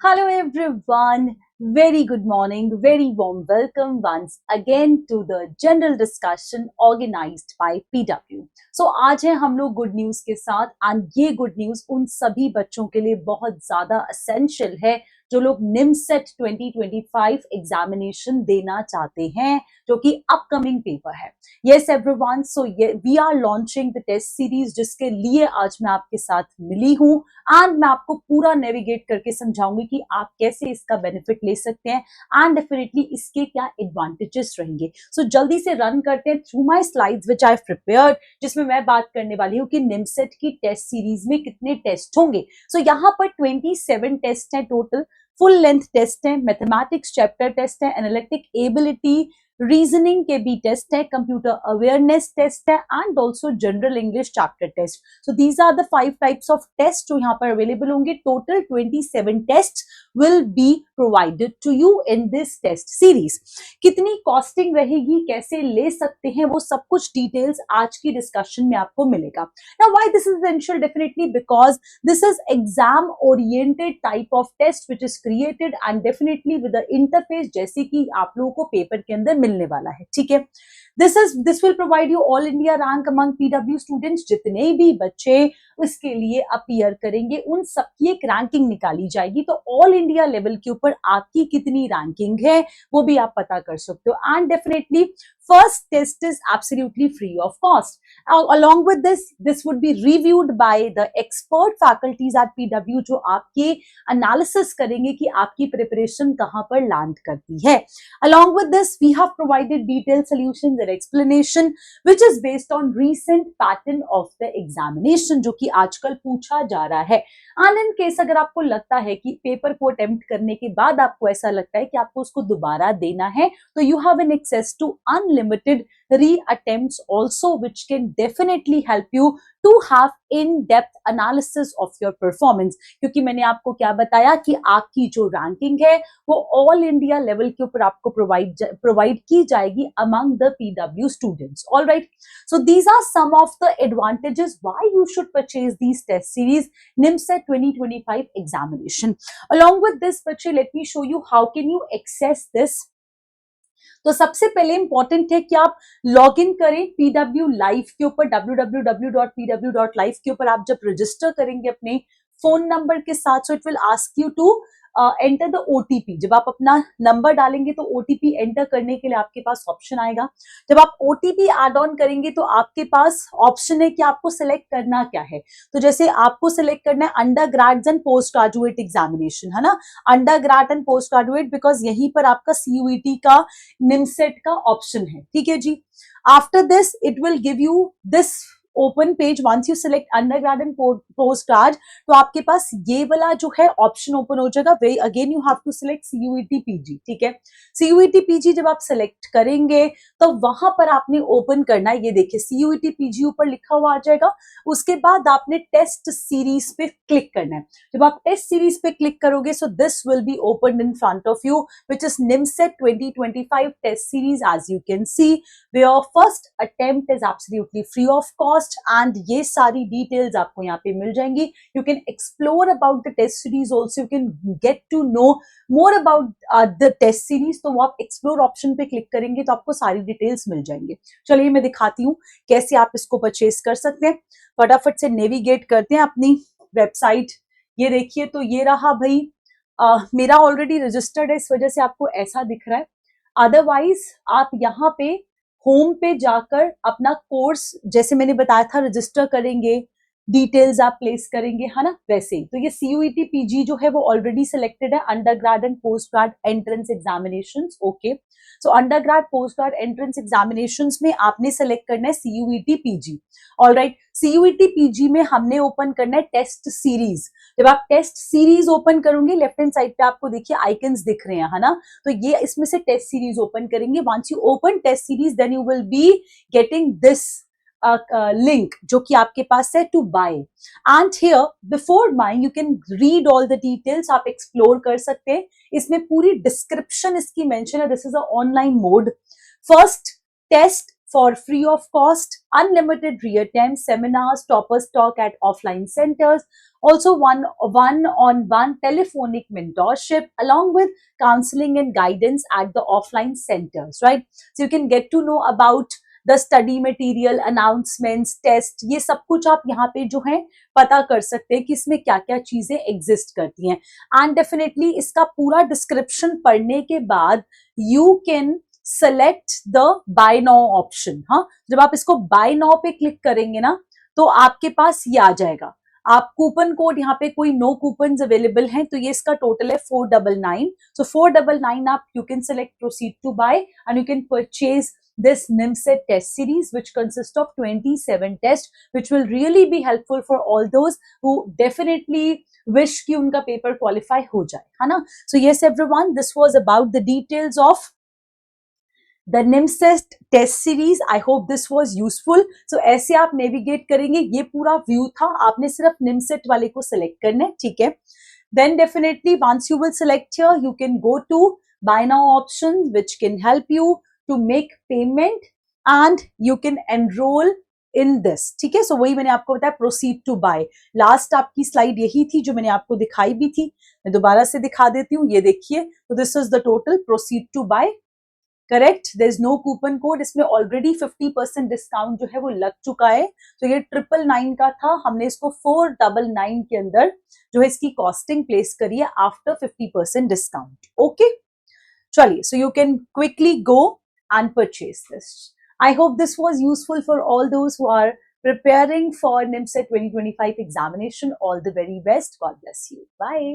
Hello everyone, very good morning, very warm welcome once again to the general discussion organized by PW. So आज है हम लोग good news के साथ and ये गुड न्यूज उन सभी बच्चों के लिए बहुत ज्यादा असेंशियल है जो लोग निमसेट 2025 एग्जामिनेशन देना चाहते हैं जो कि अपकमिंग पेपर है. Yes everyone, so we are launching the test series जिसके लिए आज मैं आपके साथ मिली हूँ एंड मैं आपको पूरा नेविगेट करके समझाऊंगी कि आप कैसे इसका बेनिफिट ले सकते हैं एंड डेफिनेटली इसके क्या एडवांटेजेस रहेंगे. सो जल्दी से रन करते हैं through my slides which I prepared, जिसमें मैं बात करने वाली हूँ कि निमसेट की टेस्ट सीरीज में कितने टेस्ट होंगे. सो यहाँ पर 27 टेस्ट हैं टोटल. फुल लेंथ टेस्ट है, मैथमेटिक्स चैप्टर टेस्ट है, एनालिटिक एबिलिटी, रीजनिंग के भी टेस्ट है, कंप्यूटर अवेयरनेस टेस्ट है and also general English chapter test. So these are the 5 types of test जो यहाँ पर अवेलेबल होंगे. Total 27 test will be provided to you in this test series. कितनी costing रहेगी, कैसे ले सकते हैं, वो सब कुछ डिटेल्स आज की डिस्कशन में आपको मिलेगा. Now why this is essential? Definitely because this is exam oriented type of test which is created and definitely with the interface जैसे कि आप लोगों को पेपर के अंदर मिलने वाला है. ठीक है, this will provide you all India rank among PW students. जितने भी बच्चे इसके लिए अपीयर करेंगे उन सबकी एक रैंकिंग निकाली जाएगी. तो ऑल इंडिया लेवल के ऊपर आपकी कितनी रैंकिंग है वो भी आप पता कर सकते हो. And definitely first test is absolutely free of cost. Along with this would be reviewed by the expert faculties at PW जो आपके analysis करेंगे कि आपकी preparation कहाँ पर land करती है. Along with this we have provided detailed solutions and explanation which is based on recent pattern of the examination जो कि आजकल पूछा जा रहा है. And in case अगर आपको लगता है कि पेपर को अटेम्प्ट करने के बाद आपको ऐसा लगता है कि आपको उसको दोबारा देना है तो you have an access to unlimited re-attempts also which can definitely help you to have in-depth analysis of your performance. क्योंकि मैंने आपको क्या बताया कि आपकी जो रैंकिंग है वो ऑल इंडिया लेवल के ऊपर आपको प्रोवाइड की जाएगी among the PW students. All right. So these are some of the advantages why you should purchase these test series NIMSET 2025 examination. Along with this, बच्चे, let me show you how can you access this. तो सबसे पहले important है कि आप log in करें PW live के ऊपर. www.pw.live के ऊपर आप जब रजिस्टर करेंगे अपने फोन नंबर के साथ, so it will ask you to enter the OTP. जब आप अपना नंबर डालेंगे तो OTP एंटर करने के लिए आपके पास ऑप्शन आएगा. जब आप OTP एड ऑन करेंगे तो आपके पास ऑप्शन है कि आपको सिलेक्ट करना क्या है. तो जैसे आपको सिलेक्ट करना है under grades and post graduate examination, है ना, under grade and post graduate, because यहीं पर आपका CUET का निमसेट का ऑप्शन है. ठीक है जी. After this it will give you this open page. Once you select undergrad and post grad तो आपके पास ये वाला जो है ऑप्शन ओपन हो जाएगा. Way again you have to select CUET PG. ठीक है, CUET PG जब आप सिलेक्ट करेंगे तो वहां पर आपने ओपन करना है. ये देखिए CUET PG ऊपर लिखा हुआ आ जाएगा. उसके बाद आपने टेस्ट सीरीज पे क्लिक करना है. जब आप टेस्ट सीरीज पे क्लिक करोगे so this will be open in front of you which is NIMSET 2025 test series. As you can see where first attempt is absolutely free of cost and ये सारी details आपको यहाँ पे मिल जाएंगी. You can explore about the test series also. You can get to know more about the test series. तो वो आप एक्सप्लोर ऑप्शन पे क्लिक करेंगे तो आपको सारी डिटेल्स मिल जाएंगे. चलिए मैं दिखाती हूँ कैसे आप इसको परचेज कर सकते हैं. फटाफट से नेविगेट करते हैं अपनी वेबसाइट. ये देखिए, तो ये रहा भाई. मेरा ऑलरेडी रजिस्टर्ड है, इस वजह से आपको ऐसा दिख रहा है. अदरवाइज आप यहाँ पे होम पे जाकर अपना कोर्स जैसे मैंने बताया था रजिस्टर करेंगे, डिटेल्स आप प्लेस करेंगे, है ना, वैसे ही. तो ये CUET PG जो है वो ऑलरेडी सिलेक्टेड है, under grade and post grade entrance examination. Okay, so under grade post grade entrance examination में आपने सेलेक्ट करना है CUET PG. Alright, CUET PG में हमने ओपन करना है टेस्ट सीरीज. जब आप टेस्ट सीरीज ओपन करोगे लेफ्ट हैंड साइड पे आपको देखिए आइकन्स दिख रहे हैं, है ना. तो ये इसमें से टेस्ट सीरीज ओपन करेंगे. Once you open test series then you will be getting this link जो कि आपके पास है to buy. And here before buying you can read all the details. आप एक्सप्लोर कर सकते हैं. इसमें पूरी डिस्क्रिप्शन इसकी मेंशन है. This is a online mode. First test for free of cost, unlimited real-time seminars, toppers talk at offline centers, also one-on-one telephonic mentorship along with counseling and guidance at the offline centers, right? So you can get to know about the study material, announcements, test, ये सब कुछ आप यहाँ पे जो है पता कर सकते हैं कि इसमें क्या क्या चीजें एग्जिस्ट करती हैं. एंड डेफिनेटली इसका पूरा डिस्क्रिप्शन पढ़ने के बाद you can select the buy now option. हाँ, जब आप इसको बाय नाउ पे क्लिक करेंगे ना तो आपके पास ये आ जाएगा. आप कूपन कोड यहाँ पे कोई नो कूपन अवेलेबल हैं तो ये इसका टोटल है 499. सो 499 आप you can select proceed to buy and you can purchase this NIMSET test series which consists of 27 tests which will really be helpful for all those who definitely wish कि उनका paper qualify हो जाए, है ना. So yes everyone, this was about the details of the NIMSET test series. I hope this was useful. So ऐसे आप navigate करेंगे, ये पूरा व्यू था, आपने सिर्फ NIMSET वाले को select करना है, ठीक है. Then definitely once you will select here, you can go to buy now option which can help you to make payment and you can enroll in this. ठीक है, सो वही मैंने आपको बताया प्रोसीड टू बाय. लास्ट आपकी slide यही थी जो मैंने आपको दिखाई भी थी, मैं दोबारा से दिखा देती हूँ. ये देखिए, तो this is the total proceed to buy. Correct, there is no coupon code. इसमें ऑलरेडी 50% डिस्काउंट जो है वो लग चुका है. तो ये 999 का था, हमने इसको 499 के अंदर जो है इसकी कॉस्टिंग प्लेस करी है आफ्टर 50% डिस्काउंट. ओके, चलिए, so you can quickly go and purchase this. I hope this was useful for all those who are preparing for NIMSET 2025 examination. All the very best. God bless you. Bye.